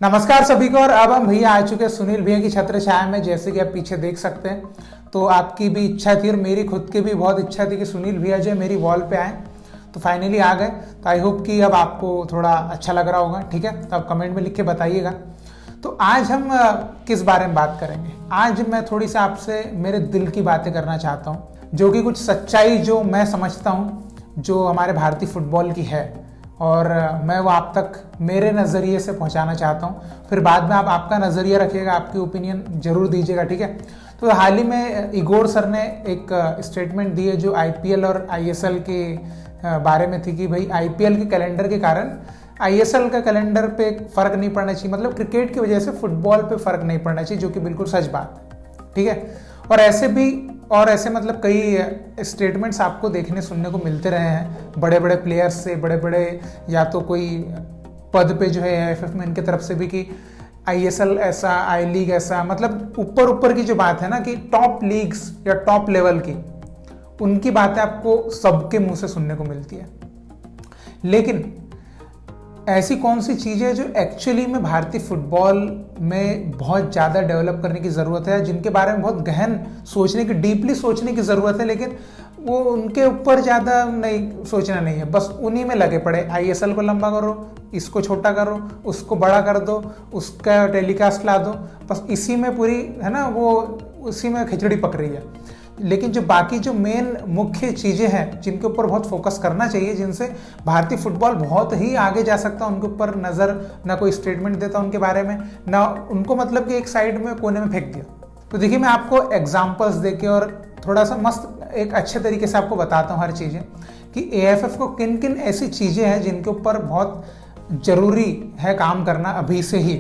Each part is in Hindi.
नमस्कार सभी को। और अब हम भैया आ चुके हैं सुनील भैया की छत्र छाया में। जैसे कि आप पीछे देख सकते हैं, तो आपकी भी इच्छा थी और मेरी खुद की भी बहुत इच्छा थी कि सुनील भैया जो है मेरी वॉल पे आए, तो फाइनली आ गए। तो आई होप कि अब आपको थोड़ा अच्छा लग रहा होगा। ठीक है, तो आप कमेंट में लिख के बताइएगा। तो आज हम किस बारे में बात करेंगे? आज मैं थोड़ी सी आपसे मेरे दिल की बातें करना चाहता हूँ, जो कि कुछ सच्चाई जो मैं समझता हूँ जो हमारे भारतीय फुटबॉल की है, और मैं वो आप तक मेरे नज़रिए से पहुंचाना चाहता हूं। फिर बाद में आप आपका नज़रिया रखिएगा, आपकी ओपिनियन जरूर दीजिएगा। ठीक है, तो हाल ही में इगोर सर ने एक स्टेटमेंट दी है जो आईपीएल और आईएसएल के बारे में थी कि भाई आईपीएल के कैलेंडर के कारण आईएसएल का कैलेंडर पे फ़र्क नहीं पड़ना चाहिए, मतलब क्रिकेट की वजह से फुटबॉल पे फ़र्क नहीं पड़ना चाहिए, जो कि बिल्कुल सच बात है। ठीक है, और ऐसे मतलब कई स्टेटमेंट्स आपको देखने सुनने को मिलते रहे हैं बड़े बड़े प्लेयर्स से, बड़े बड़े या तो कोई पद पे जो है एएफएफ में इनके तरफ से भी कि आईएसएल ऐसा, आई लीग ऐसा, मतलब ऊपर ऊपर की जो बात है ना कि टॉप लीग्स या टॉप लेवल की, उनकी बातें आपको सबके मुंह से सुनने को मिलती है। लेकिन ऐसी कौन सी चीज़ें हैं जो एक्चुअली में भारतीय फुटबॉल में बहुत ज़्यादा डेवलप करने की ज़रूरत है, जिनके बारे में बहुत गहन सोचने की, डीपली सोचने की ज़रूरत है, लेकिन वो उनके ऊपर ज़्यादा नहीं सोचना नहीं है, बस उन्हीं में लगे पड़े। आईएसएल को लंबा करो, इसको छोटा करो, उसको बड़ा कर दो, उसका टेलीकास्ट ला दो, बस इसी में पूरी है ना, वो उसी में खिचड़ी पक रही है। लेकिन जो बाकी जो मेन मुख्य चीज़ें हैं जिनके ऊपर बहुत फोकस करना चाहिए, जिनसे भारतीय फुटबॉल बहुत ही आगे जा सकता है, उनके ऊपर नज़र ना कोई स्टेटमेंट देता उनके बारे में, ना उनको मतलब कि एक साइड में कोने में फेंक दिया। तो देखिए, मैं आपको एग्जांपल्स देके और थोड़ा सा मस्त एक अच्छे तरीके से आपको बताता हूँ हर चीज़ें कि एएफएफ को किन किन ऐसी चीज़ें हैं जिनके ऊपर बहुत ज़रूरी है काम करना अभी से ही,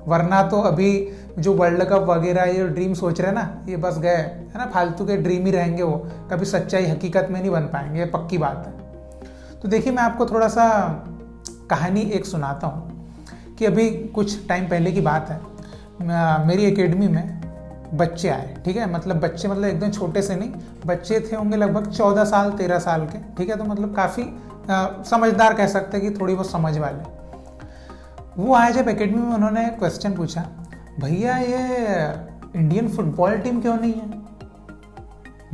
वरना तो अभी जो वर्ल्ड कप वगैरह ये ड्रीम सोच रहे हैं ना, ये बस गए है ना, फालतू के ड्रीम ही रहेंगे, वो कभी सच्चाई हकीकत में नहीं बन पाएंगे, ये पक्की बात है। तो देखिए, मैं आपको थोड़ा सा कहानी एक सुनाता हूँ कि अभी कुछ टाइम पहले की बात है, मेरी एकेडमी में बच्चे आए। ठीक है, मतलब बच्चे मतलब एकदम छोटे से नहीं, बच्चे थे होंगे लगभग 14 साल 13 साल के। ठीक है, तो मतलब काफ़ी समझदार कह सकते हैं कि थोड़ी बहुत समझ वाले। वो आए जब एकेडमी में, उन्होंने क्वेश्चन पूछा, भैया ये इंडियन फुटबॉल टीम क्यों नहीं है?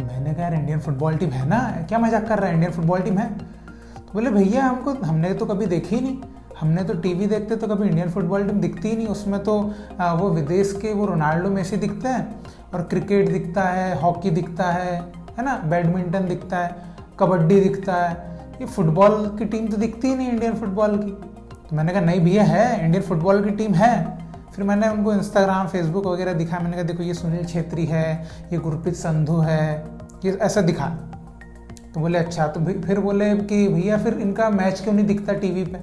मैंने कहा यार इंडियन फुटबॉल टीम है ना, क्या मजाक कर रहा है, इंडियन फुटबॉल टीम है। तो बोले भैया हमने तो कभी देखी ही नहीं, हमने तो टीवी देखते तो कभी इंडियन फुटबॉल टीम दिखती ही नहीं, उसमें तो वो विदेश के वो रोनाल्डो मेसी दिखते हैं, और क्रिकेट दिखता है, हॉकी दिखता है ना, बैडमिंटन दिखता है, कबड्डी दिखता है, ये फुटबॉल की टीम तो दिखती ही नहीं इंडियन फुटबॉल की। तो मैंने कहा नहीं भैया है, इंडियन फुटबॉल की टीम है। फिर मैंने उनको इंस्टाग्राम फेसबुक वगैरह दिखाया, मैंने कहा देखो ये सुनील छेत्री है, ये गुरप्रीत संधू है, ये ऐसा दिखा। तो बोले अच्छा। तो फिर बोले कि भैया फिर इनका मैच क्यों नहीं दिखता टीवी पे?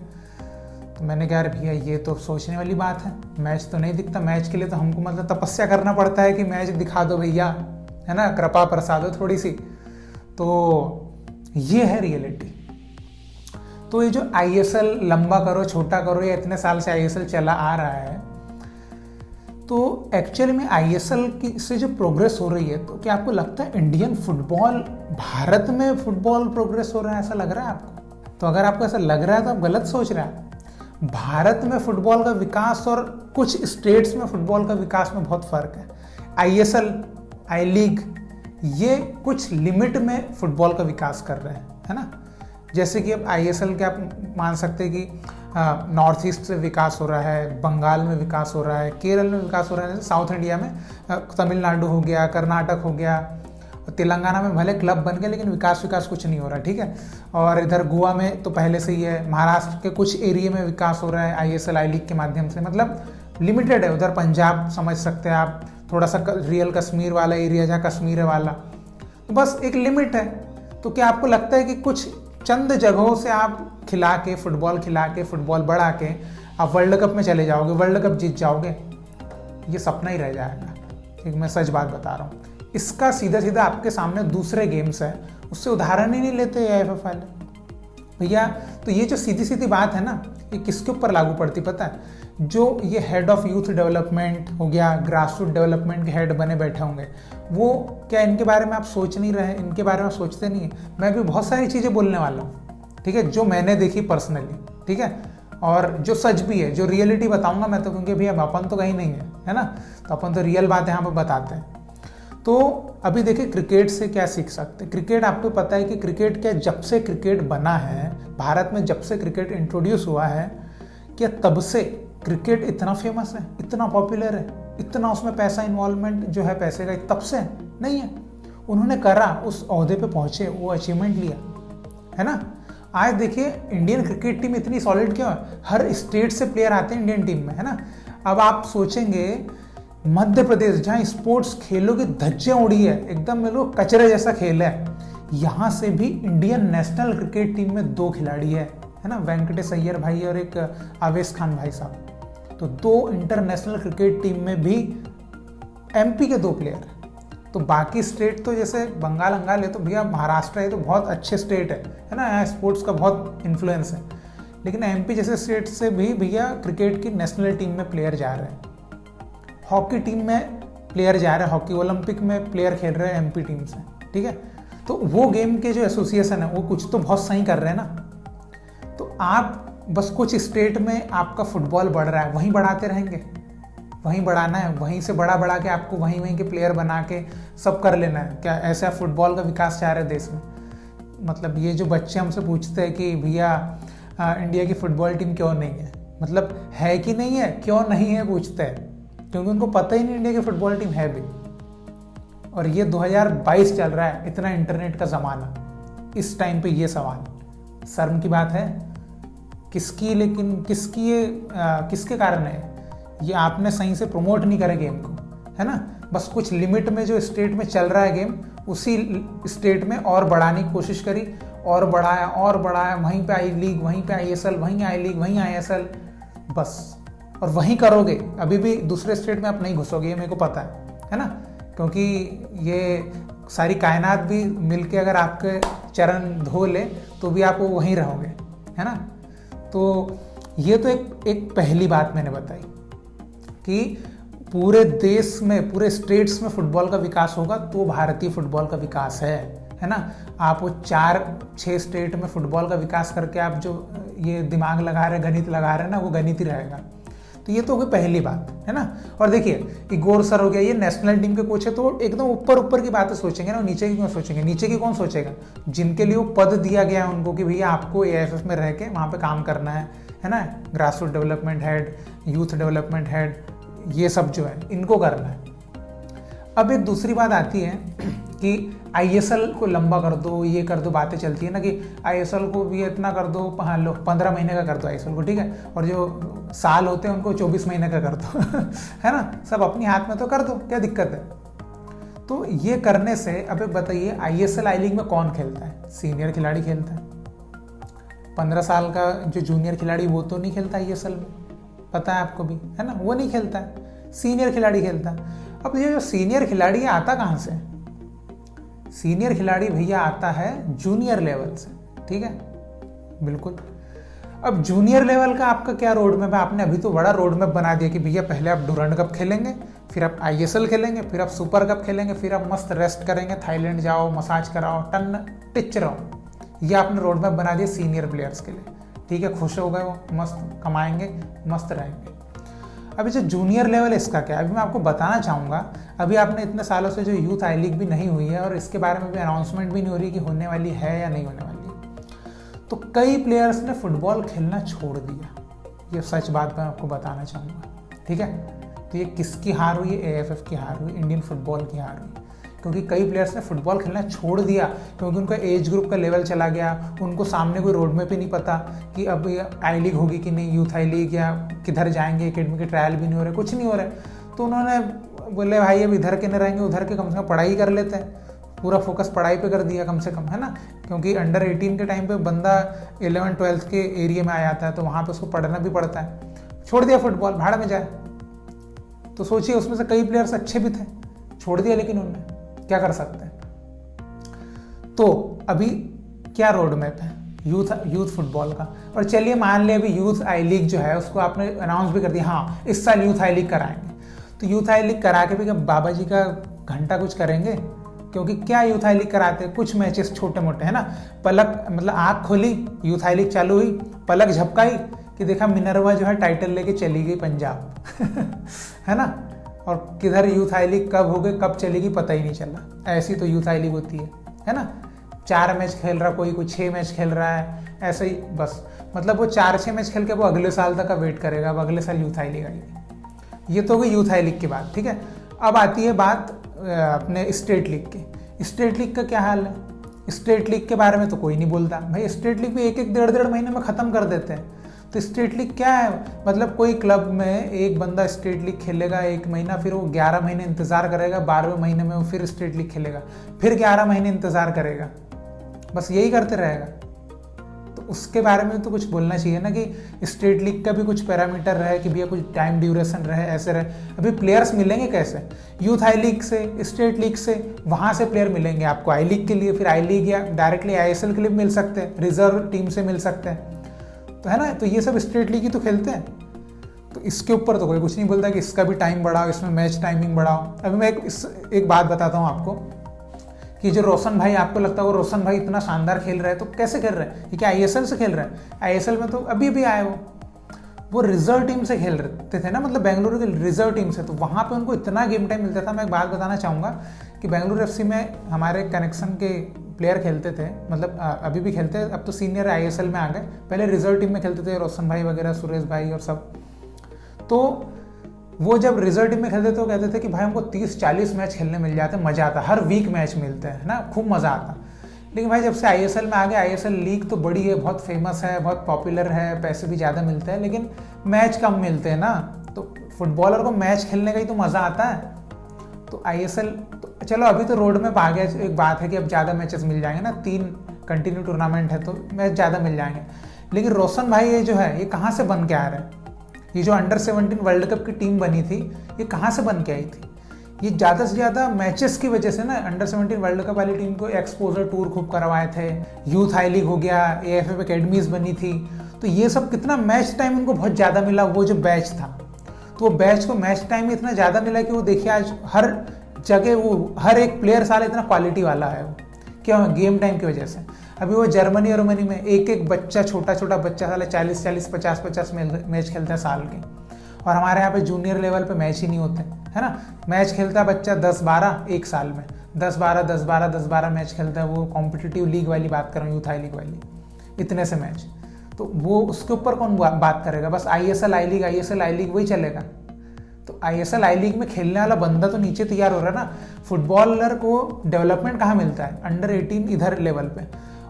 तो मैंने कहा यार भैया ये तो सोचने वाली बात है, मैच तो नहीं दिखता, मैच के लिए तो हमको मतलब तपस्या करना पड़ता है कि मैच दिखा दो भैया, है ना, कृपा प्रसाद थोड़ी सी। तो ये है रियलिटी। तो ये जो आईएसएल लंबा करो छोटा करो, ये इतने साल से आईएसएल चला आ रहा है, तो एक्चुअली में आईएसएल की से जो प्रोग्रेस हो रही है, तो क्या आपको लगता है इंडियन फुटबॉल, भारत में फुटबॉल प्रोग्रेस हो रहा है, ऐसा लग रहा है आपको? तो अगर आपको ऐसा लग रहा है तो आप गलत सोच रहे हैं। भारत में फुटबॉल का विकास और कुछ स्टेट्स में फुटबॉल का विकास में बहुत फर्क है। आईएसएल, आई लीग, ये कुछ लिमिट में फुटबॉल का विकास कर रहे हैं, है ना। जैसे कि अब आईएसएल के आप मान सकते हैं कि नॉर्थ ईस्ट से विकास हो रहा है, बंगाल में विकास हो रहा है, केरल में विकास हो रहा है, जैसे साउथ इंडिया में तमिलनाडु हो गया, कर्नाटक हो गया, तेलंगाना में भले क्लब बन गए लेकिन विकास कुछ नहीं हो रहा। ठीक है, और इधर गोवा में तो पहले से ही है, महाराष्ट्र के कुछ एरिया में विकास हो रहा है आईएसएल आई लीग के माध्यम से, मतलब लिमिटेड है। उधर पंजाब समझ सकते हैं आप, थोड़ा सा रियल कश्मीर वाला एरिया जहाँ कश्मीर है वाला, तो बस एक लिमिट है। तो क्या आपको लगता है कि कुछ चंद जगहों से आप खिला के फुटबॉल बढ़ा के आप वर्ल्ड कप में चले जाओगे, वर्ल्ड कप जीत जाओगे? ये सपना ही रह जाएगा। ठीक, मैं सच बात बता रहा हूँ। इसका सीधा सीधा आपके सामने दूसरे गेम्स है, उससे उदाहरण ही नहीं लेते एएफएफ वाले भैया। तो ये जो सीधी सीधी बात है ना, ये किसके ऊपर लागू पड़ती पता है? जो ये हेड ऑफ यूथ डेवलपमेंट हो गया, ग्रास रूट डेवलपमेंट के हेड बने बैठे होंगे, वो क्या इनके बारे में आप सोच नहीं रहे, इनके बारे में सोचते नहीं है? मैं भी बहुत सारी चीज़ें बोलने वाला हूँ, ठीक है, जो मैंने देखी पर्सनली। ठीक है, और जो सच भी है, जो रियलिटी बताऊंगा मैं तो, क्योंकि भैया अपन तो कहीं नहीं है ना, तो अपन तो रियल बात यहाँ पर बताते हैं। तो अभी देखिए क्रिकेट से क्या सीख सकते हैं। क्रिकेट, आपको पता है कि क्रिकेट क्या, जब से क्रिकेट बना है भारत में, जब से क्रिकेट इंट्रोड्यूस हुआ है, क्या तब से क्रिकेट इतना फेमस है, इतना पॉपुलर है, इतना उसमें पैसा इन्वॉल्वमेंट जो है पैसे का, तब से नहीं है। उन्होंने करा, उस ओहदे पे पहुंचे, वो अचीवमेंट लिया, है ना। आज देखिए इंडियन क्रिकेट टीम इतनी सॉलिड क्यों है, हर स्टेट से प्लेयर आते हैं इंडियन टीम में, है ना। अब आप सोचेंगे मध्य प्रदेश, जहाँ स्पोर्ट्स खेलों की धज्जियां उड़ी है, एकदम मतलब कचरे जैसा खेल है, यहाँ से भी इंडियन नेशनल क्रिकेट टीम में 2 खिलाड़ी है ना, वेंकटेश अय्यर भाई और एक आवेश खान भाई साहब। तो 2 इंटरनेशनल क्रिकेट टीम में भी एमपी के 2 प्लेयर हैं। तो बाकी स्टेट तो जैसे बंगाल अंगाल है, तो भैया महाराष्ट्र है तो बहुत अच्छे स्टेट है ना, यहाँ स्पोर्ट्स का बहुत इन्फ्लुएंस है। लेकिन एमपी जैसे स्टेट से भी भैया क्रिकेट की नेशनल टीम में प्लेयर जा रहे हैं, हॉकी टीम में प्लेयर जा रहे हैं, हॉकी ओलंपिक में प्लेयर खेल रहे हैं एमपी टीम से, ठीक है। तो वो गेम के जो एसोसिएशन है वो कुछ तो बहुत सही कर रहे हैं ना। तो आप बस कुछ स्टेट में आपका फुटबॉल बढ़ रहा है, वहीं बढ़ाते रहेंगे, वहीं बढ़ाना है, वहीं से बढ़ा के आपको वहीं के प्लेयर बना के सब कर लेना है क्या? ऐसे आप फुटबॉल का विकास चाह रहे हैं देश में? मतलब ये जो बच्चे हमसे पूछते हैं कि भैया इंडिया की फुटबॉल टीम क्यों नहीं है, मतलब है कि नहीं है, क्यों नहीं है पूछते हैं, क्योंकि उनको पता ही नहीं इंडिया की फुटबॉल टीम है भी। और ये 2022 चल रहा है, इतना इंटरनेट का ज़माना, इस टाइम पे ये सवाल शर्म की बात है किसकी? लेकिन किसके कारण है ये? आपने सही से प्रमोट नहीं करे गेम को, है ना। बस कुछ लिमिट में जो स्टेट में चल रहा है गेम, उसी स्टेट में और बढ़ाने की कोशिश करी, और बढ़ाया, वहीं पे आई लीग, वहीं पे ISL, वहीं आई लीग, वहीं ISL, बस। और वहीं करोगे, अभी भी दूसरे स्टेट में आप नहीं घुसोगे, ये मेरे को पता है ना, क्योंकि ये सारी कायनात भी मिलके अगर आपके चरण धो ले तो भी आप वहीं रहोगे, है ना। तो ये तो एक पहली बात मैंने बताई कि पूरे देश में, पूरे स्टेट्स में फुटबॉल का विकास होगा तो भारतीय फुटबॉल का विकास है ना। आप वो 4-6 स्टेट में फुटबॉल का विकास करके आप जो ये दिमाग लगा रहे, गणित लगा रहे हैं ना, वो गणित ही रहेगा। तो ये तो होगी पहली बात, है ना। और देखिए इगोर सर हो गया, ये नेशनल टीम के कोच है, तो एकदम ऊपर की बातें सोचेंगे ना, नीचे की क्यों सोचेंगे? नीचे की कौन सोचेगा? जिनके लिए वो पद दिया गया है उनको कि भैया आपको AIFF में रह के वहाँ पे काम करना है ना, grass root development head, youth development head, ये सब जो है इनको करना है। अब एक दूसरी बात आती है कि ISL को लंबा कर दो, ये कर दो, बातें चलती है ना कि ISL को भी इतना कर दो, हाँ लो 15 महीने का कर दो ISL को, ठीक है, और जो साल होते हैं उनको 24 महीने का कर दो है ना, सब अपने हाथ में तो कर दो, क्या दिक्कत है। तो ये करने से अब बताइए ISL आई लीग में कौन खेलता है? सीनियर खिलाड़ी खेलता है। 15 साल का जो जूनियर खिलाड़ी वो तो नहीं खेलता ISL में, पता है आपको भी, है ना, वो नहीं खेलता है, सीनियर खिलाड़ी खेलता है। अब ये जो सीनियर खिलाड़ी आता कहाँ से? सीनियर खिलाड़ी भैया आता है जूनियर लेवल से, ठीक है, बिल्कुल। अब जूनियर लेवल का आपका क्या रोड मैप है? आपने अभी तो बड़ा रोड मैप बना दिया कि भैया पहले आप डूरंड कप खेलेंगे, फिर आप ISL खेलेंगे, फिर आप सुपर कप खेलेंगे, फिर आप मस्त रेस्ट करेंगे, थाईलैंड जाओ, मसाज कराओ, टन टिच रहो। ये आपने रोड मैप बना दिया सीनियर प्लेयर्स के लिए, ठीक है, खुश हो गए वो, मस्त कमाएंगे, मस्त रहेंगे। अभी जो जूनियर लेवल इसका क्या है, अभी मैं आपको बताना चाहूँगा। अभी आपने इतने सालों से जो यूथ आई लीग भी नहीं हुई है और इसके बारे में भी अनाउंसमेंट भी नहीं हो रही कि होने वाली है या नहीं होने वाली, तो कई प्लेयर्स ने फुटबॉल खेलना छोड़ दिया। ये सच बात मैं आपको बताना चाहूँगा, ठीक है। तो ये किसकी हार हुई? AIFF की हार हुई, इंडियन फुटबॉल की हार हुई, क्योंकि कई प्लेयर्स ने फुटबॉल खेलना छोड़ दिया क्योंकि उनका एज ग्रुप का लेवल चला गया, उनको सामने कोई रोड मैप ही नहीं पता कि अब आई लीग होगी कि नहीं, यूथ आई लीग, या किधर जाएंगे, एकेडमी के ट्रायल भी नहीं हो रहे, कुछ नहीं हो रहे। तो उन्होंने बोले भाई अब इधर के नहीं रहेंगे, उधर के कम से कम पढ़ाई कर लेते हैं, पूरा फोकस पढ़ाई पे कर दिया कम से कम, है ना, क्योंकि अंडर 18 के टाइम पे बंदा 11-12 के एरिया में आ जाता है तो वहाँ पे उसको पढ़ना भी पड़ता है। छोड़ दिया फुटबॉल, भाड़ में जाए। तो सोचिए उसमें से कई प्लेयर्स अच्छे भी थे, छोड़ दिया, लेकिन उन्होंने क्या कर सकते हैं। तो अभी क्या रोड मैप है यूथ फुटबॉल का? और चलिए मान लिया अभी यूथ आई लीग जो है उसको आपने अनाउंस भी कर दिया, हाँ इस साल यूथ आई लीग कराएंगे। तो यूथ आई लीग करा के भी क्या बाबा जी का घंटा कुछ करेंगे? क्योंकि क्या यूथ आई लीग कराते हैं, कुछ मैचेस छोटे मोटे, है ना, पलक मतलब आँख खोली, यूथ आई लीग चालू हुई, पलक झपकाई कि देखा मिनरवा जो है टाइटल लेके चली गई पंजाब है ना, और किधर यूथ आई लीग कब हो गई कब चलेगी पता ही नहीं चला। ऐसी तो यूथ आई लीग होती है ना। 4 मैच खेल रहा कोई 6 मैच खेल रहा है, ऐसे ही बस। मतलब वो 4-6 मैच खेल के वो अगले साल तक का वेट करेगा, अब अगले साल यूथ आई लीग आएगी। ये तो हो गई यूथ आई लीग की बात, ठीक है। अब आती है बात अपने स्टेट लीग की। स्टेट लीग का क्या हाल है? स्टेट लीग के बारे में तो कोई नहीं बोलता भाई। स्टेट लीग भी 1-1, 1.5 महीने में ख़त्म कर देते हैं। तो स्टेट लीग क्या है? मतलब कोई क्लब में एक बंदा स्टेट लीग खेलेगा 1 महीना, फिर वो 11 महीने इंतज़ार करेगा, 12वें महीने में वो फिर स्टेट लीग खेलेगा, फिर 11 महीने इंतज़ार करेगा, बस यही करते रहेगा। तो उसके बारे में तो कुछ बोलना चाहिए ना कि स्टेट लीग का भी कुछ पैरामीटर रहे कि भैया कुछ टाइम ड्यूरेशन रहे, ऐसे रहे। अभी प्लेयर्स मिलेंगे कैसे? यूथ आई लीग से, स्टेट लीग से, वहाँ से प्लेयर मिलेंगे आपको आई लीग के लिए, फिर आई लीग या डायरेक्टली ISL के लिए मिल सकते हैं, रिजर्व टीम से मिल सकते हैं, तो है ना। तो ये सब स्टेट लीग ही तो खेलते हैं। तो इसके ऊपर तो कोई कुछ नहीं बोलता कि इसका भी टाइम बढ़ाओ, इसमें मैच टाइमिंग बढ़ाओ। अभी मैं एक बात बताता हूँ आपको कि जो रोशन भाई, आपको लगता है वो रोशन भाई इतना शानदार खेल रहा है, तो कैसे खेल रहा है? ये क्या ISL से खेल रहा है? ISL में तो अभी भी आए वो रिजर्व टीम से खेल रहे थे ना, मतलब बेंगलुरु की रिजर्व टीम से। तो वहाँ पे उनको इतना गेम टाइम मिलता था। मैं एक बात बताना चाहूँगा कि बेंगलुरु FC में हमारे कनेक्शन के प्लेयर खेलते थे, मतलब अभी भी खेलते हैं, अब तो सीनियर ISL में आ गए, पहले रिजर्व टीम में खेलते थे, रोशन भाई वगैरह, सुरेश भाई और सब। तो वो जब रिजर्व टीम में खेलते थे तो कहते थे कि भाई हमको 30-40 मैच खेलने मिल जाते, मज़ा आता, हर वीक मैच मिलते हैं ना, खूब मज़ा आता। लेकिन भाई जब से ISL में आ गए, ISL लीग तो बड़ी है, बहुत फेमस है, बहुत पॉपुलर है, पैसे भी ज़्यादा मिलते हैं, लेकिन मैच कम मिलते हैं ना। तो फुटबॉलर को मैच खेलने का ही तो मज़ा आता है। तो ISL तो चलो अभी तो रोड में आ गया, एक बात है कि अब ज़्यादा मैचेस मिल जाएंगे ना, 3 कंटिन्यू टूर्नामेंट है तो मैच ज़्यादा मिल जाएंगे। लेकिन रोशन भाई ये जो है ये कहाँ से बन के आ रहे हैं? ये जो अंडर 17 वर्ल्ड कप की टीम बनी थी, ये कहाँ से बन के आई थी? ये ज़्यादा से ज़्यादा मैचेस की वजह से ना, अंडर 17 वर्ल्ड कप वाली टीम को एक्सपोजर टूर खूब करवाए थे, यूथ आई लीग हो गया, AFF अकेडमीज बनी थी, तो ये सब कितना मैच टाइम उनको बहुत ज़्यादा मिला। वो जो बैच था, तो वो बैच को मैच टाइम इतना ज़्यादा मिला कि वो देखिए आज हर जगह वो हर एक प्लेयर साल इतना क्वालिटी वाला है। वो क्या गेम टाइम की वजह से। अभी वो जर्मनी और रोमनी में एक बच्चा, छोटा बच्चा साल 40-40, 50-50 मैच खेलता है साल के, और हमारे यहाँ पे जूनियर लेवल पे मैच ही नहीं होते, है ना। मैच खेलता है बच्चा 10-12 एक साल में, 10-12 मैच खेलता है। वो कॉम्पिटिटिव लीग वाली बात कर रहा हूँ, यूथ आई लीग वाली, इतने से मैच। तो वो उसके ऊपर कौन बात करेगा? बस ISL आई लीग वही चलेगा। तो ISL आई लीग में खेलने वाला बंदा तो नीचे तैयार हो रहा है ना। फुटबॉलर को डेवलपमेंट कहाँ मिलता है? अंडर 18 इधर लेवल पे,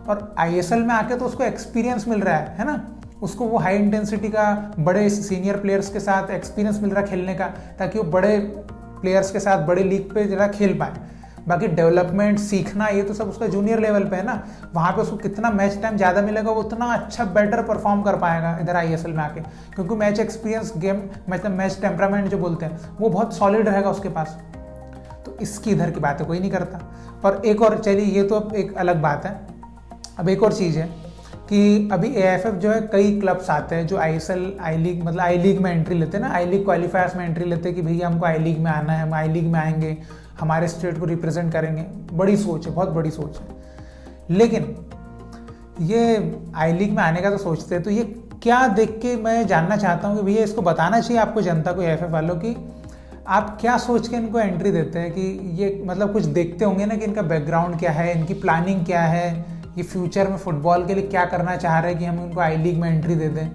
और ISL में आके तो उसको एक्सपीरियंस मिल रहा है ना। उसको वो हाई इंटेंसिटी का बड़े सीनियर प्लेयर्स के साथ एक्सपीरियंस मिल रहा है खेलने का, ताकि वो बड़े प्लेयर्स के साथ बड़े लीग पे जरा खेल पाए। बाकी डेवलपमेंट सीखना ये तो सब उसका जूनियर लेवल पे है ना। वहाँ पे उसको कितना मैच टाइम ज़्यादा मिलेगा, वो उतना अच्छा बेटर परफॉर्म कर पाएगा इधर ISL में आके, क्योंकि मैच एक्सपीरियंस, गेम मतलब मैच टेम्परामेंट जो बोलते हैं, वो बहुत सॉलिड रहेगा उसके पास। तो इसकी इधर की बातें कोई नहीं करता। और एक और, चलिए ये तो अब एक अलग बात है। अब एक और चीज़ है कि अभी AFF जो है, कई क्लब्स आते हैं जो ISL आई लीग मतलब आई लीग में एंट्री लेते हैं ना, आई लीग क्वालिफायर्स में एंट्री लेते हैं कि भैया हमको आई लीग में आना है, हम आई लीग में आएंगे, हमारे स्टेट को रिप्रेजेंट करेंगे। बड़ी सोच है, बहुत बड़ी सोच है। लेकिन ये आई लीग में आने का तो सोचते हैं, तो ये क्या देख के मैं जानना चाहता हूँ कि भैया इसको बताना चाहिए आपको, जनता को, AFF वालों की, आप क्या सोच के इनको एंट्री देते हैं? कि ये मतलब कुछ देखते होंगे ना कि इनका बैकग्राउंड क्या है, इनकी प्लानिंग क्या है, ये फ्यूचर में फुटबॉल के लिए क्या करना चाह रहे हैं कि हम उनको आई लीग में एंट्री दे दें।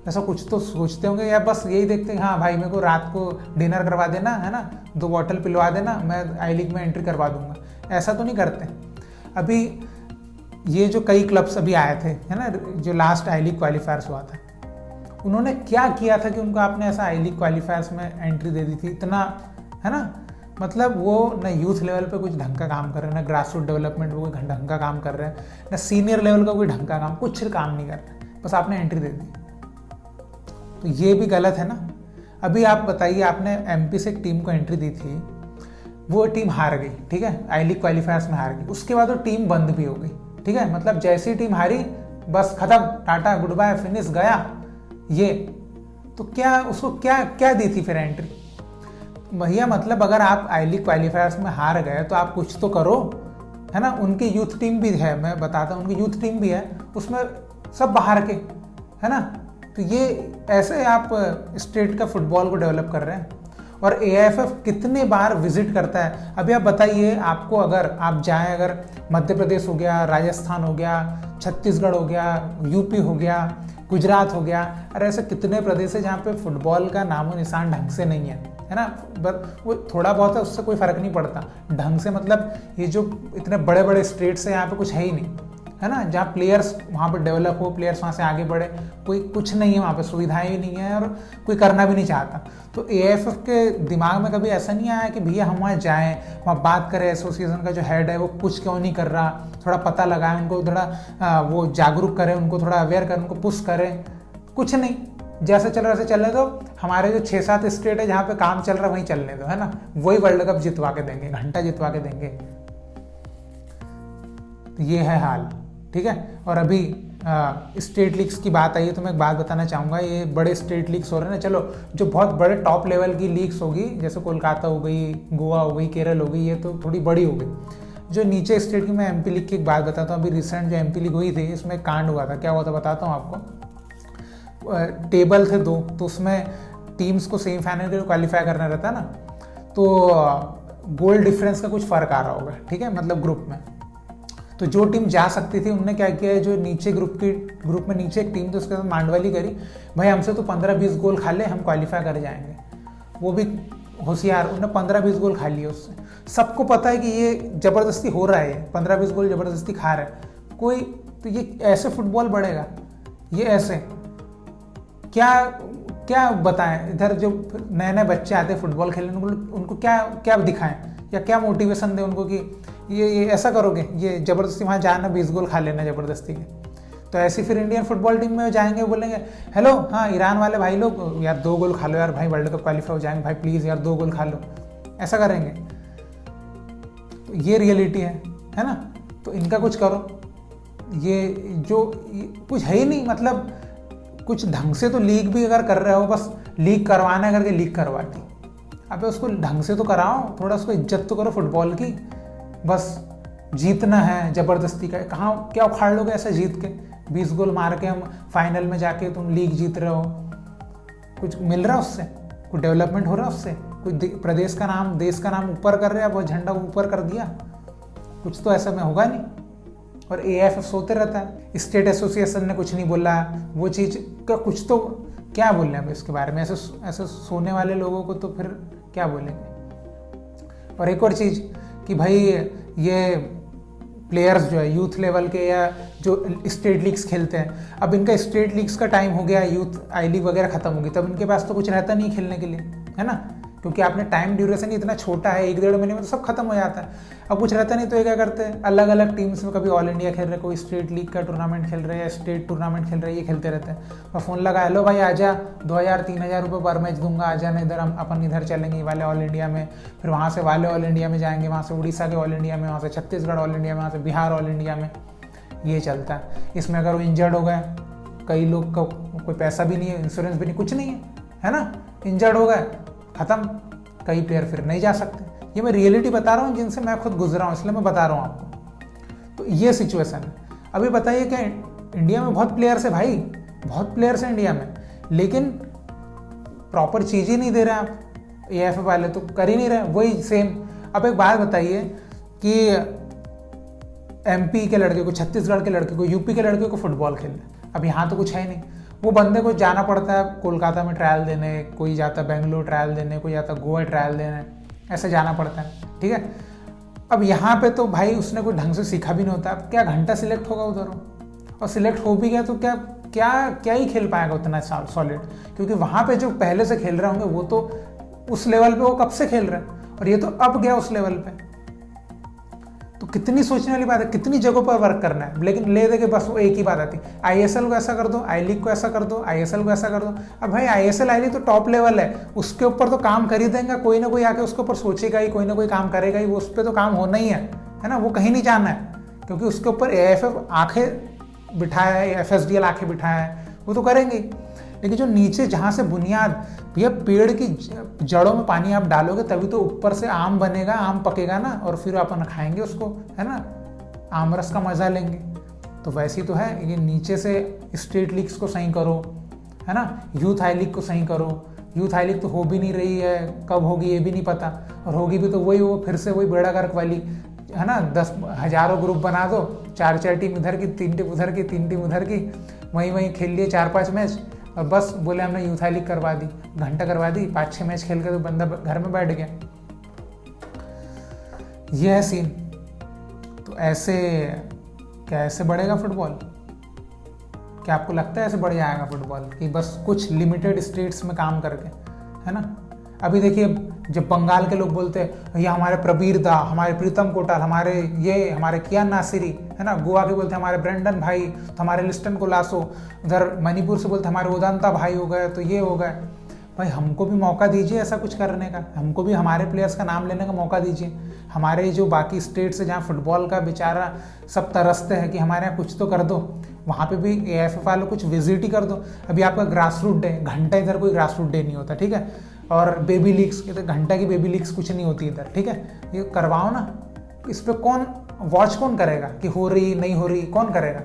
ऐसा कुछ तो सोचते होंगे, या बस यही देखते हैं हाँ भाई मेरे को रात को डिनर करवा देना है ना, 2 बॉटल पिलवा देना, मैं आई लीग में एंट्री करवा दूंगा। ऐसा तो नहीं करते। अभी ये जो कई क्लब्स अभी आए थे, है ना, जो लास्ट आई लीग क्वालिफायर्स हुआ था, उन्होंने क्या किया था कि उनको आपने ऐसा आई लीग क्वालिफायर्स में एंट्री दे दी थी इतना, है ना। मतलब वो न यूथ लेवल पे कुछ ढंग का काम कर रहे हैं, ना ग्रास रूट डेवलपमेंट पे कोई ढंग का काम कर रहे हैं, ना सीनियर लेवल का कोई ढंग का काम, कुछ काम नहीं कर रहे, बस आपने एंट्री दे दी। तो ये भी गलत है ना। अभी आप बताइए, आपने MP से एक टीम को एंट्री दी थी, वो टीम हार गई, ठीक है, आई लीग क्वालिफायर्स में हार गई, उसके बाद वो टीम बंद भी हो गई, ठीक है। मतलब जैसी ही टीम हारी, बस खत्म, टाटा गुड बाय, फिनिश, गया ये। तो क्या उसको क्या दी थी फिर एंट्री? भैया मतलब अगर आप आई लीग क्वालिफायर्स में हार गए तो आप कुछ तो करो, है ना। उनकी यूथ टीम भी है, मैं बताता हूँ, उनकी यूथ टीम भी है, उसमें सब बाहर के, है ना, तो ये ऐसे आप स्टेट का फुटबॉल को डेवलप कर रहे हैं। और AIFF कितने बार विजिट करता है, अभी आप बताइए, आपको अगर आप जाएं, अगर मध्य प्रदेश हो गया, राजस्थान हो गया, छत्तीसगढ़ हो गया, यूपी हो गया, गुजरात हो गया, अरे ऐसे कितने प्रदेश है जहाँ पे फुटबॉल का नामो निशान ढंग से नहीं है ना। बस वो थोड़ा बहुत है, उससे कोई फर्क नहीं पड़ता ढंग से, मतलब ये जो इतने बड़े बड़े स्टेट्स हैं यहाँ पे कुछ है ही नहीं, है ना, जहाँ प्लेयर्स वहाँ पर डेवलप हो, प्लेयर्स वहाँ से आगे बढ़े, कोई कुछ नहीं है वहाँ पे, सुविधाएं भी नहीं है और कोई करना भी नहीं चाहता। तो AIFF के दिमाग में कभी ऐसा नहीं आया कि भैया हम वहाँ जाएँ, वहाँ बात करें, एसोसिएशन का जो हेड है वो कुछ क्यों नहीं कर रहा, थोड़ा पता लगाएं, उनको थोड़ा वो जागरूक करें, उनको थोड़ा अवेयर करें, उनको पुश करें। कुछ नहीं, जैसे चल रहा है वैसे चलने दो। हमारे जो 6-7 स्टेट है जहाँ पे काम चल रहा है वहीं चलने दो, है ना, वही वर्ल्ड कप जितवा के देंगे, घंटा जितवा के देंगे। तो ये है हाल, ठीक है। और अभी स्टेट लीग्स की बात आई है तो मैं एक बात बताना चाहूँगा, ये बड़े स्टेट लीग्स हो रहे हैं ना, चलो जो बहुत बड़े टॉप लेवल की लीग्स होगी, जैसे कोलकाता हो गई, गोवा हो गई, केरल हो गई, ये तो थोड़ी बड़ी हो गई। जो नीचे स्टेट की, मैं MP लीग की एक बात बताता हूँ। अभी रिसेंट जो MP लीग हुई थी, इसमें कांड हुआ था। क्या हुआ था बताता हूँ आपको। टेबल थे 2, तो उसमें टीम्स को सेमीफाइनल के लिए क्वालिफाई करना रहता है ना, तो गोल डिफरेंस का कुछ फ़र्क आ रहा होगा, ठीक है, मतलब ग्रुप में। तो जो टीम जा सकती थी उनने क्या किया है, जो नीचे ग्रुप में नीचे एक टीम थी उसके साथ मांडवाली करी, भाई हमसे तो 15-20 गोल खा ले, हम क्वालिफाई कर जाएंगे। वो भी होशियार, उन्होंने 15-20 गोल खा लिए उससे। सबको पता है कि ये ज़बरदस्ती हो रहा है, 15-20 गोल ज़बरदस्ती खा रहा है कोई, तो ये ऐसे फुटबॉल बढ़ेगा, ये ऐसे क्या बताएं। इधर जो नए नए बच्चे आते हैं फुटबॉल खेलने, उनको क्या दिखाएं या क्या मोटिवेशन दें उनको कि ये ऐसा करोगे, ये ज़बरदस्ती वहाँ जाना, 20 गोल खा लेना ज़बरदस्ती के। तो ऐसे फिर इंडियन फुटबॉल टीम में जाएंगे, बोलेंगे हेलो हाँ ईरान वाले भाई लोग, यार 2 गोल खा लो यार भाई, वर्ल्ड कप क्वालिफाई हो जाएंगे भाई, प्लीज़ यार 2 गोल खा लो, ऐसा करेंगे। तो ये रियलिटी है ना। तो इनका कुछ करो, ये कुछ है ही नहीं, मतलब कुछ ढंग से तो लीग भी अगर कर रहे हो, बस लीग करवाना है करके लीग करवा दी, अबे उसको ढंग से तो कराओ, थोड़ा उसको इज्जत तो करो फुटबॉल की। बस जीतना है ज़बरदस्ती का, कहाँ क्या उखाड़ लोगे ऐसा जीत के, 20 गोल मार के हम फाइनल में जाके तुम लीग जीत रहे हो, कुछ मिल रहा है उससे, कोई डेवलपमेंट हो रहा है उससे, कोई प्रदेश का नाम, देश का नाम ऊपर कर रहे हैं, वो झंडा ऊपर कर दिया, कुछ तो ऐसा में होगा नहीं। और AIFF सोते रहता है, स्टेट एसोसिएशन ने कुछ नहीं बोला, वो चीज़ का कुछ तो क्या बोल रहे हैं इसके बारे में, ऐसे सोने वाले लोगों को तो फिर क्या बोलेंगे। और एक और चीज़ कि भाई ये प्लेयर्स जो है यूथ लेवल के या जो स्टेट लीग्स खेलते हैं, अब इनका स्टेट लीग्स का टाइम हो गया, यूथ आई लीग वगैरह खत्म होगी, तब इनके पास तो कुछ रहता नहीं खेलने के लिए, है ना, क्योंकि आपने टाइम ड्यूरेशन ही इतना छोटा है, 1-1.5 महीने में तो सब खत्म हो जाता है। अब कुछ रहता नहीं तो ये क्या करते हैं, अलग अलग टीम्स में कभी ऑल इंडिया खेल रहे, कोई स्टेट लीग का टूर्नामेंट खेल रहे हैं या स्टेट टूर्नामेंट खेल रहे हैं, ये खेलते रहते हैं। और फ़ोन लगा, लो भाई आजा, 2000-3000 रुपये पर मैच दूंगा, आ जाना इधर, हम अपन इधर चलेंगे वाले ऑल इंडिया में, फिर वहाँ से वाले ऑल इंडिया में जाएंगे, वहाँ से उड़ीसा के ऑल इंडिया में, वहाँ से छत्तीसगढ़ ऑल इंडिया में, वहाँ से बिहार ऑल इंडिया में, ये चलता है। इसमें अगर वो इंजर्ड हो गए, कई लोग का कोई पैसा भी नहीं है, इंश्योरेंस भी नहीं, कुछ नहीं है ना, इंजर्ड हो गए, ख़त्म, कई प्लेयर फिर नहीं जा सकते। ये मैं रियलिटी बता रहा हूँ जिनसे मैं खुद गुजरा हूँ, इसलिए मैं बता रहा हूँ आपको। तो ये सिचुएशन है। अभी बताइए कि इंडिया में बहुत प्लेयर्स है भाई, बहुत प्लेयर्स हैं इंडिया में, लेकिन प्रॉपर चीज़ ही नहीं दे रहे आप, AIFF वाले तो कर ही नहीं रहे, वही सेम। अब एक बात बताइए कि MP के लड़के को, छत्तीसगढ़ के लड़के को, UP के लड़के को फुटबॉल खेलना, अब यहाँ तो कुछ है ही नहीं। वो बंदे को जाना पड़ता है कोलकाता में ट्रायल देने, कोई जाता है बेंगलोर ट्रायल देने, कोई जाता गोवा ट्रायल देने, ऐसे जाना पड़ता है, ठीक है। अब यहाँ पे तो भाई उसने कोई ढंग से सीखा भी नहीं होता, अब क्या घंटा सिलेक्ट होगा उधर, और सिलेक्ट हो भी गया तो क्या ही खेल पाएगा उतना सॉलिड, क्योंकि वहाँ पे जो पहले से खेल रहे होंगे वो तो उस लेवल पे वो कब से खेल रहे हैं, और ये तो अब गया उस लेवल पे। तो कितनी सोचने वाली बात है, कितनी जगहों पर वर्क करना है, लेकिन ले दे के बस वो एक ही बात आती है, ISL को ऐसा कर दो, आई लीग को ऐसा कर दो, ISL को ऐसा कर दो। अब भाई ISL आई लीग तो टॉप लेवल है, उसके ऊपर तो काम कर ही देंगे, कोई ना कोई आके उसके ऊपर सोचेगा ही, कोई ना कोई काम करेगा ही, वो उस पर तो काम होना ही है ना, वो कहीं नहीं जाना है, क्योंकि उसके ऊपर AIFF आंखें बिठाया है, FSDL आंखें बिठाया है, वो तो करेंगे। लेकिन जो नीचे जहाँ से बुनियाद, भैया पेड़ की जड़ों में पानी आप डालोगे तभी तो ऊपर से आम बनेगा, आम पकेगा ना, और फिर अपन खाएंगे उसको, है ना, आम रस का मज़ा लेंगे। तो वैसे ही तो है, ये नीचे से स्टेट लीग्स को सही करो, है ना। यूथ आई लीग को सही करो, यूथ आई लीग तो हो भी नहीं रही है, कब होगी ये भी नहीं पता, और होगी भी तो वही वो फिर से वही बेड़ा गर्क वाली, है ना। 10,000 ग्रुप बना दो, 4 टीम इधर की, 3 टीम उधर की, 3 टीम उधर की, वहीं खेल लिए 4-5 मैच, और बस बोले हमने यूथ आई लीग करवा दी, घंटा करवा दी, 5-6 मैच खेल के तो बंदा घर में बैठ गया। ये है सीन। तो ऐसे क्या ऐसे बढ़ेगा फुटबॉल? क्या आपको लगता है ऐसे बढ़ जाएगा फुटबॉल कि बस कुछ लिमिटेड स्टेट्स में काम करके, है ना। अभी देखिए जब बंगाल के लोग बोलते हैं भैया हमारे प्रबीर दा, हमारे प्रीतम कोटाल, हमारे कियान नासिरी, है ना। गोवा के बोलते हैं हमारे ब्रेंडन भाई, तो हमारे लिस्टन कोलासो, उधर मणिपुर से बोलते हमारे उदांता भाई हो गए, तो ये हो गए। भाई हमको भी मौका दीजिए ऐसा कुछ करने का, हमको भी हमारे प्लेयर्स का नाम लेने का मौका दीजिए। हमारे जो बाकी स्टेट्स है जहाँ फुटबॉल का बेचारा सब तरसते हैं कि हमारे यहाँ कुछ तो कर दो, वहाँ पे भी AIFF वालों कुछ विजिट ही कर दो। अभी आपका ग्रास रूट डे, घंटा इधर कोई ग्रास रूट डे नहीं होता, ठीक है। और बेबी लीग्स, ये तो घंटा की बेबी लीग्स कुछ नहीं होती इधर, ठीक है। ये करवाओ ना, इस पर कौन वॉच कौन करेगा कि हो रही नहीं हो रही, कौन करेगा?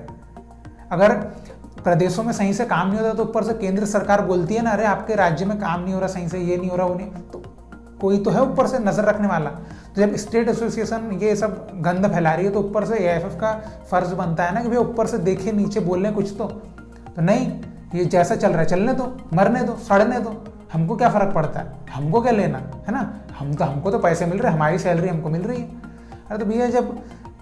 अगर प्रदेशों में सही से काम नहीं होता तो ऊपर से केंद्र सरकार बोलती है ना, अरे आपके राज्य में काम नहीं हो रहा सही से, ये नहीं हो रहा, वो नहीं, तो कोई तो है ऊपर से नजर रखने वाला। तो जब स्टेट एसोसिएशन ये सब गंद फैला रही है तो ऊपर से AIFF का फर्ज बनता है ना कि भाई ऊपर से देखे नीचे बोलने कुछ तो नहीं, ये जैसा चल रहा है चलने दो, मरने दो, सड़ने दो, हमको क्या फर्क पड़ता है, हमको क्या लेना, है ना। हमको तो पैसे मिल रहे हैं, हमारी सैलरी हमको मिल रही है। अरे तो भैया जब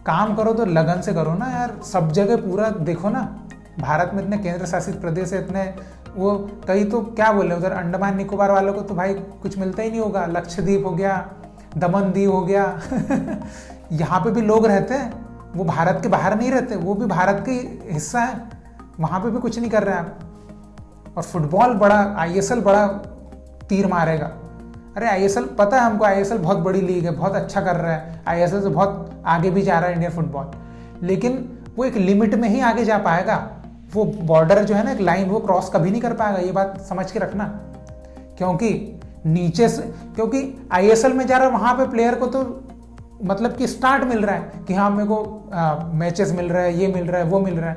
काम करो तो लगन से करो ना यार, सब जगह पूरा देखो ना। भारत में इतने केंद्र शासित प्रदेश है, इतने वो कई तो क्या बोले, उधर अंडमान निकोबार वालों को तो भाई कुछ मिलता ही नहीं होगा, लक्षद्वीप हो गया, दमन दीव हो गया यहाँ पे भी लोग रहते हैं, वो भारत के बाहर नहीं रहते, वो भी भारत के हिस्सा है, वहाँ पे भी कुछ नहीं कर रहे हैं आप। और फुटबॉल बड़ा ISL बड़ा तीर मारेगा। अरे ISL पता है हमको, ISL बहुत बड़ी लीग है, बहुत अच्छा कर रहा है, ISL से बहुत आगे भी जा रहा है इंडियन फुटबॉल, लेकिन वो एक लिमिट में ही आगे जा पाएगा। वो बॉर्डर जो है ना, एक लाइन, वो क्रॉस कभी नहीं कर पाएगा, ये बात समझ के रखना। क्योंकि नीचे से, क्योंकि ISL में जा रहा है वहाँ पे प्लेयर को तो मतलब कि स्टार्ट मिल रहा है कि हाँ मेरे को मैचेस मिल रहा है, ये मिल रहा है, वो मिल रहा है।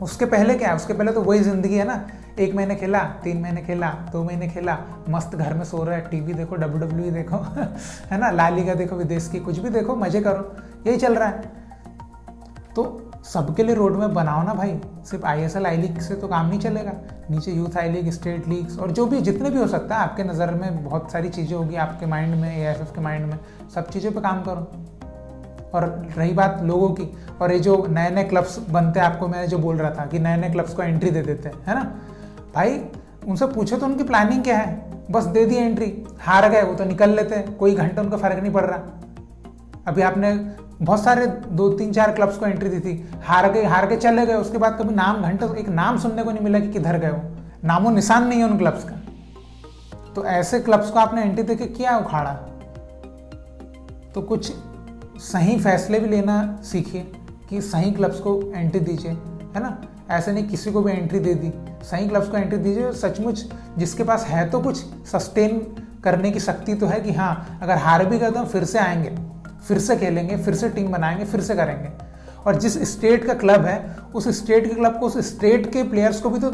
उसके पहले क्या है, उसके पहले तो वही जिंदगी है ना, 1 महीने खेला, 3 महीने खेला, 2 महीने खेला, मस्त घर में सो रहा है, टीवी देखो, WWE देखो है ना, ला लीगा देखो, विदेश की कुछ भी देखो, मजे करो, यही चल रहा है। तो सबके लिए रोड मैप बनाओ ना भाई, सिर्फ ISL आई लीग से तो काम नहीं चलेगा, नीचे youth I league, state leagues, और जो भी जितने भी हो सकता है आपके नज़र में, बहुत सारी चीज़ें होगी आपके माइंड में, AIFF के माइंड में, सब चीज़ों पे काम करो। और रही बात लोगों की, और ये जो नए नए क्लब्स बनते हैं, आपको मैंने जो बोल रहा था कि नए नए क्लब्स को एंट्री दे देते हैं, है ना भाई, उनसे पूछो तो उनकी प्लानिंग क्या है, बस दे दी एंट्री, हार गए वो तो निकल लेते हैं, कोई घंटा उनका फर्क नहीं पड़ रहा। अभी आपने बहुत सारे 2-3-4 क्लब्स को एंट्री दी थी, हार के चले गए, उसके बाद कभी नाम घंटा एक नाम सुनने को नहीं मिला कि किधर गए हो, नामो निशान नहीं है उन क्लब्स का। तो ऐसे क्लब्स को आपने एंट्री देके क्या उखाड़ा? तो कुछ सही फैसले भी लेना सीखिए कि सही क्लब्स को एंट्री दीजिए, है ना। ऐसे नहीं किसी को भी एंट्री दे दी, सही क्लब्स को एंट्री दीजिए, सचमुच जिसके पास है तो कुछ सस्टेन करने की शक्ति तो है कि हाँ अगर हार भी गए तो फिर से आएंगे, फिर से खेलेंगे, फिर से टीम बनाएंगे, फिर से करेंगे। और जिस स्टेट का क्लब है उस स्टेट के क्लब को, उस स्टेट के प्लेयर्स को भी तो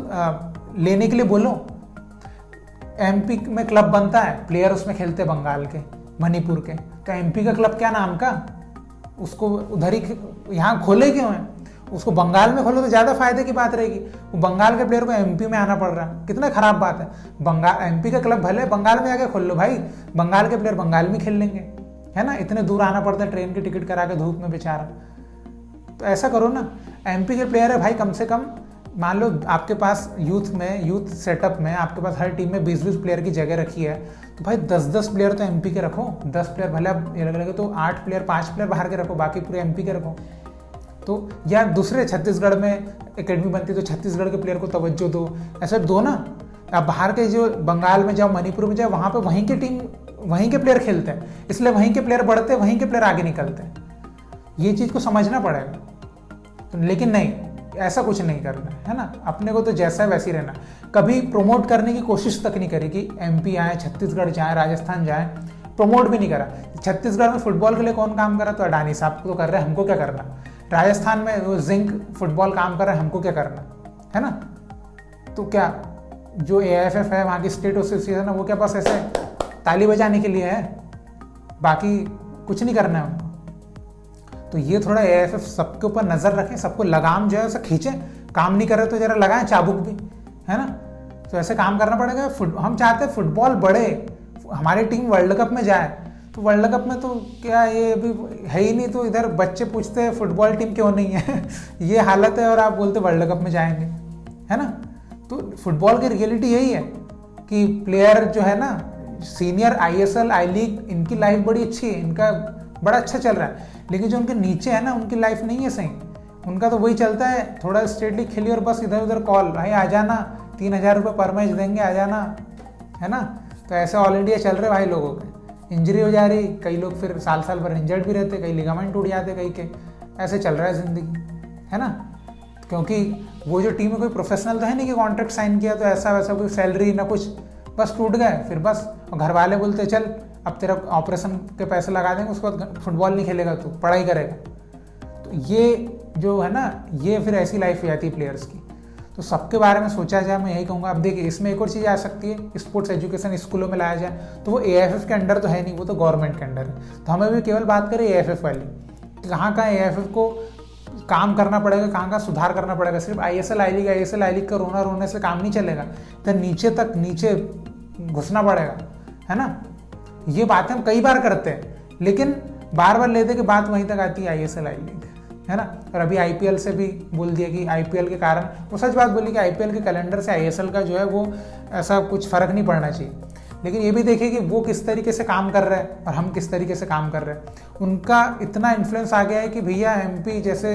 लेने के लिए बोलो। MP में क्लब बनता है, प्लेयर उसमें खेलते बंगाल के, मणिपुर के, तो MP का क्लब क्या नाम का, उसको उधर ही यहाँ खोले क्यों है? उसको बंगाल में खोलो तो ज़्यादा फायदे की बात रहेगी। वो बंगाल के प्लेयर को MP में आना पड़ रहा है, कितना खराब बात है। बंगाल MP का क्लब भले बंगाल में आके खोल लो भाई, बंगाल के प्लेयर बंगाल में खेल लेंगे, है ना। इतने दूर आना पड़ता है ट्रेन की टिकट करा के धूप में बेचारा। तो ऐसा करो ना, MP के प्लेयर है भाई, कम से कम मान लो आपके पास यूथ सेटअप में आपके पास हर टीम में 20-20 प्लेयर की जगह रखी है, तो भाई 10-10 प्लेयर तो MP के रखो, 10 प्लेयर भले आप अलग अलग तो 8 प्लेयर 5 प्लेयर बाहर के रखो, बाकी पूरे MP के रखो। तो या दूसरे छत्तीसगढ़ में एकेडमी बनती तो छत्तीसगढ़ के प्लेयर को तवज्जो दो, ऐसा दो ना। आप बाहर के जो बंगाल में जाओ, मणिपुर में जाओ, वहाँ पे वहीं की टीम वहीं के प्लेयर खेलते हैं, इसलिए वहीं के प्लेयर बढ़ते, वहीं के प्लेयर आगे निकलते हैं। ये चीज़ को समझना पड़ेगा। तो लेकिन नहीं, ऐसा कुछ नहीं करना है ना, अपने को तो जैसा है वैसे ही रहना। कभी प्रमोट करने की कोशिश तक नहीं करी कि MP आए, छत्तीसगढ़ जाए, राजस्थान जाए, प्रमोट भी नहीं करा। छत्तीसगढ़ में फुटबॉल के लिए कौन काम करा? तो अडानी साहब तो कर रहे हैं, हमको क्या करना। राजस्थान में वो जिंक फुटबॉल काम कर रहा है, हमको क्या करना, है ना। तो क्या जो AIFF है, वहाँ की स्टेट एसोसिएशन है, वो क्या बस ऐसे ताली बजाने के लिए है, बाकी कुछ नहीं करना है उनको। तो ये थोड़ा AIFF सबके ऊपर नज़र रखें, सबको लगाम जो है उसे खींचें, काम नहीं कर रहे तो जरा लगाएं चाबुक भी, है ना। तो ऐसे काम करना पड़ेगा। हम चाहते हैं फुटबॉल बढ़े, हमारी टीम वर्ल्ड कप में जाए। तो वर्ल्ड कप में तो क्या ये अभी है ही नहीं, तो इधर बच्चे पूछते हैं फुटबॉल टीम क्यों नहीं है ये हालत है, और आप बोलते वर्ल्ड कप में जाएंगे, है ना। तो फुटबॉल की रियलिटी यही है कि प्लेयर जो है ना, सीनियर ISL आई लीग, इनकी लाइफ बड़ी अच्छी है, इनका बड़ा अच्छा चल रहा है, लेकिन जो उनके नीचे है ना, उनकी लाइफ नहीं है सही। उनका तो वही चलता है, थोड़ा स्टेट लीग खेली और बस इधर उधर कॉल, भाई आ जाना, 3,000 रुपये पर मैच देंगे, आ जाना, है ना। तो ऐसे ऑल इंडिया चल रहे भाई लोगों के, इंजरी हो जा रही, कई लोग फिर साल साल भर इंजर्ड भी रहते, कई लिगामेंट टूट जाते कई के, ऐसे चल रहा है ज़िंदगी, है ना। क्योंकि वो जो टीम में कोई प्रोफेशनल तो है नहीं कि कॉन्ट्रैक्ट साइन किया तो ऐसा वैसा कोई सैलरी ना कुछ, बस टूट गए, फिर बस घर वाले बोलते चल अब तेरा ऑपरेशन के पैसे लगा देंगे, उसके बाद फुटबॉल नहीं खेलेगा तू, पढ़ाई करेगा। तो ये जो है ना, ये फिर ऐसी लाइफ हो जाती है प्लेयर्स की। तो सबके बारे में सोचा जाए, मैं यही कहूँगा। अब देखिए, इसमें एक और चीज़ आ सकती है, स्पोर्ट्स एजुकेशन स्कूलों में लाया जाए, तो वो AIFF के अंडर तो है नहीं, वो तो गवर्नमेंट के अंडर है। तो हमें भी केवल बात करें AIFF वाली, कहाँ कहाँ AIFF को काम करना पड़ेगा, कहाँ कहाँ सुधार करना पड़ेगा। सिर्फ ISL आई लीग का रोने से काम नहीं चलेगा, तो नीचे घुसना पड़ेगा, है ना। ये बातें हम कई बार करते हैं, लेकिन बार बार लेते कि बात वहीं तक आती है ISL आई लीग, है ना। और अभी IPL से भी बोल दिया कि IPL के कारण, वो सच बात बोली कि IPL के कैलेंडर से ISL का जो है वो ऐसा कुछ फ़र्क नहीं पड़ना चाहिए। लेकिन ये भी देखिए कि वो किस तरीके से काम कर रहे हैं और हम किस तरीके से काम कर रहे हैं। उनका इतना इन्फ्लुएंस आ गया है कि भैया MP जैसे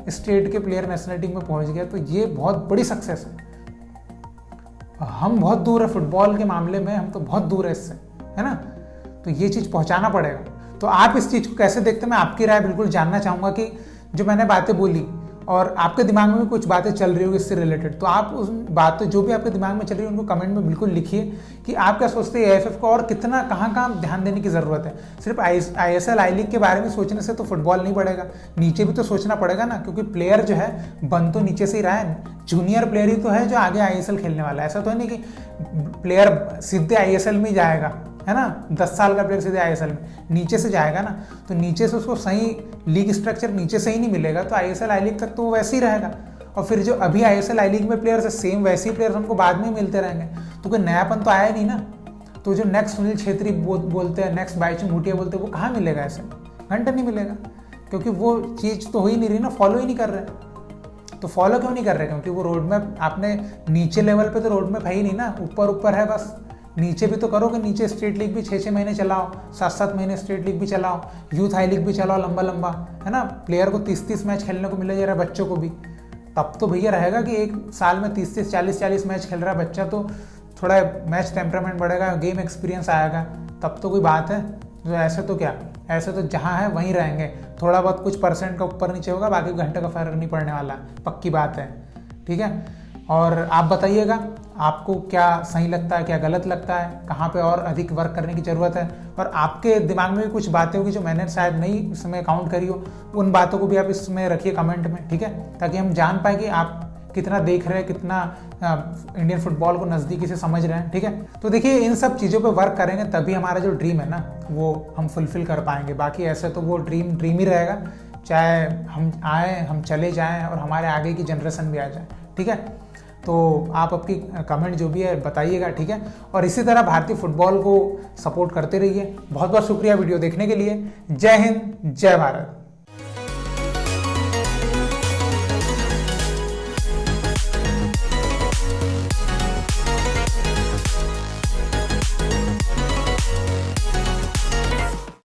स्टेट के प्लेयर नेशनल टीम में पहुंच गया, तो ये बहुत बड़ी सक्सेस है। हम बहुत दूर है फुटबॉल के मामले में, हम तो बहुत दूर है इससे, है ना। तो ये चीज़ पहुंचाना पड़ेगा। तो आप इस चीज़ को कैसे देखते हैं, मैं आपकी राय बिल्कुल जानना चाहूँगा कि जो मैंने बातें बोली और आपके दिमाग में भी कुछ बातें चल रही होगी इससे रिलेटेड, तो आप उस बातें जो भी आपके दिमाग में चल रही है उनको कमेंट में बिल्कुल लिखिए कि आप क्या सोचते हैं AIFF को और कितना कहाँ ध्यान देने की ज़रूरत है। सिर्फ ISL आई लीग के बारे में सोचने से तो फुटबॉल नहीं बढ़ेगा, नीचे भी तो सोचना पड़ेगा ना, क्योंकि प्लेयर जो है बन तो नीचे से ही रहा है। जूनियर प्लेयर ही तो है जो आगे ISL खेलने वाला है। ऐसा तो है नहीं कि प्लेयर सीधे ISL में ही जाएगा, है ना। 10 साल का प्लेयर सीधे ISL में, नीचे से जाएगा ना, तो नीचे से उसको सही लीग स्ट्रक्चर नीचे से ही नहीं मिलेगा, तो ISL आई लीग तक तो वो वैसे ही रहेगा। और फिर जो अभी ISL आई लीग में प्लेयर्स है, सेम वैसे ही प्लेयर्स हमको बाद में मिलते रहेंगे, तो कोई नयापन तो आया नहीं ना। तो जो नेक्स्ट सुनील छेत्री बोलते हैं, नेक्स्ट बाईचुंग भूटिया बोलते हैं, वो कहाँ मिलेगा, ऐसे घंटे नहीं मिलेगा, क्योंकि वो चीज़ तो हो ही नहीं रही ना, फॉलो ही नहीं कर रहे। तो फॉलो क्यों नहीं कर रहे? क्योंकि वो रोड मैप आपने नीचे लेवल पे तो रोड मैप है ही नहीं ना, ऊपर है बस। नीचे भी तो करो कि नीचे स्टेट लीग भी 6-6 महीने चलाओ, 7-7 महीने स्टेट लीग भी चलाओ, यूथ हाई लीग भी चलाओ लंबा, है ना। प्लेयर को 30-30 मैच खेलने को मिले, जरा बच्चों को भी, तब तो भैया रहेगा कि एक साल में 30-30 40-40 मैच खेल रहा है बच्चा, तो थोड़ा मैच टेम्परामेंट बढ़ेगा, गेम एक्सपीरियंस आएगा, तब तो कोई बात है। तो ऐसे तो क्या, ऐसे तो जहाँ है वहीं रहेंगे, थोड़ा बहुत कुछ % का ऊपर नीचे होगा, बाकी घंटे का फर्क नहीं पड़ने वाला, पक्की बात है, ठीक है। और आप बताइएगा आपको क्या सही लगता है, क्या गलत लगता है, कहाँ पे और अधिक वर्क करने की ज़रूरत है। और आपके दिमाग में भी कुछ बातें होगी जो मैंने शायद नहीं इसमें काउंट करी हो, उन बातों को भी आप इसमें रखिए कमेंट में, ठीक है, ताकि हम जान पाए कि आप कितना देख रहे हैं, कितना इंडियन फुटबॉल को नज़दीकी से समझ रहे हैं, ठीक है। तो देखिए, इन सब चीज़ों पे वर्क करेंगे तभी हमारा जो ड्रीम है ना वो हम फुलफिल कर पाएंगे। बाकी ऐसे तो वो ड्रीम ही रहेगा, चाहे हम आए, हम चले जाएँ और हमारे आगे की जनरेशन भी आ जाए, ठीक है। तो आप आपकी कमेंट जो भी है बताइएगा, ठीक है। और इसी तरह भारतीय फुटबॉल को सपोर्ट करते रहिए। बहुत बहुत शुक्रिया वीडियो देखने के लिए। जय हिंद, जय भारत।